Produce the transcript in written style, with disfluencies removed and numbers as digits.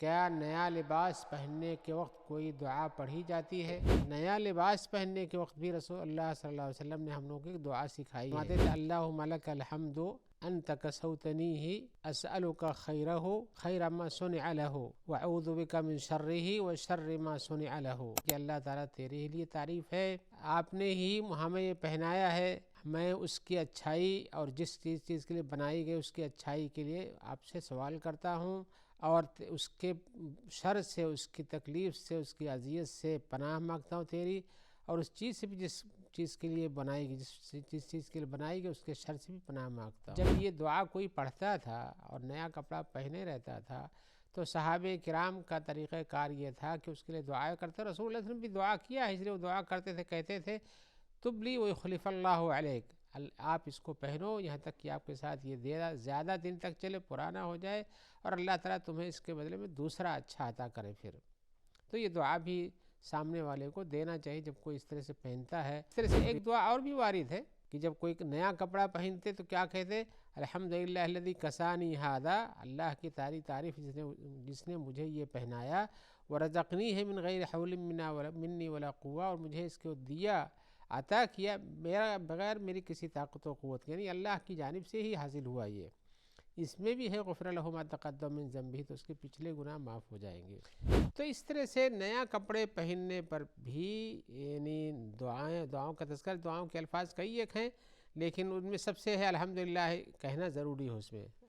کیا نیا لباس پہننے کے وقت کوئی دعا پڑھی جاتی ہے؟ نیا لباس پہننے کے وقت بھی رسول اللہ صلی اللہ علیہ وسلم نے ہم لوگوں کی دعا سکھائی ہے۔ اللہم لک الحمد انت کسوتنیہ اسألک خیرہ خیر ما صنع لہ واعوذ بک من شرہ وشر ما صنع لہ۔ کہ اللہ تعالیٰ تیرے ہی لیے تعریف ہے، آپ نے ہی ہمیں یہ پہنایا ہے، میں اس کی اچھائی اور جس چیز کے لیے بنائی گئی اس کی اچھائی کے لیے آپ سے سوال کرتا ہوں، اور اس کے شر سے، اس کی تکلیف سے، اس کی اذیت سے پناہ مانگتا ہوں تیری، اور اس چیز سے بھی جس چیز کے لیے بنائی گئی، جس چیز کے لیے بنائی گئی اس کے شر سے بھی پناہ مانگتا ہوں۔ جب یہ دعا کوئی پڑھتا تھا اور نیا کپڑا پہنے رہتا تھا تو صحابہ کرام کا طریقہ کار یہ تھا کہ اس کے لیے دعا کرتے، رسول اللہ صلی اللہ علیہ وسلم بھی دعا کیا ہے، اس لیے وہ دعا کرتے تھے، کہتے تھے تبلی ویخلف اللہ علیک، آپ اس کو پہنو یہاں تک کہ آپ کے ساتھ یہ زیادہ دن تک چلے، پرانا ہو جائے، اور اللہ تعالیٰ تمہیں اس کے بدلے میں دوسرا اچھا عطا کرے۔ پھر تو یہ دعا بھی سامنے والے کو دینا چاہیے جب کوئی اس طرح سے پہنتا ہے۔ اس طرح سے ایک دعا اور بھی وارد ہے کہ جب کوئی نیا کپڑا پہنتے تو کیا کہتے؟ الحمدللہ الذی کسانی ھذا، اللہ کی تعریف جس نے مجھے یہ پہنایا، ورزقنیہ من غیر حول منی ولا قوہ، اور مجھے اس کو دیا، عطا کیا میرا بغیر میری کسی طاقت و قوت، یعنی اللہ کی جانب سے ہی حاصل ہوا یہ۔ اس میں بھی ہے غفر لہ ما تقدم من ذنبہ، تو اس کے پچھلے گناہ معاف ہو جائیں گے۔ تو اس طرح سے نیا کپڑے پہننے پر بھی یعنی دعاؤں کا تذکرہ، دعاؤں کے الفاظ کئی ایک ہیں، لیکن ان میں سب سے ہے الحمدللہ کہنا ضروری ہو اس میں۔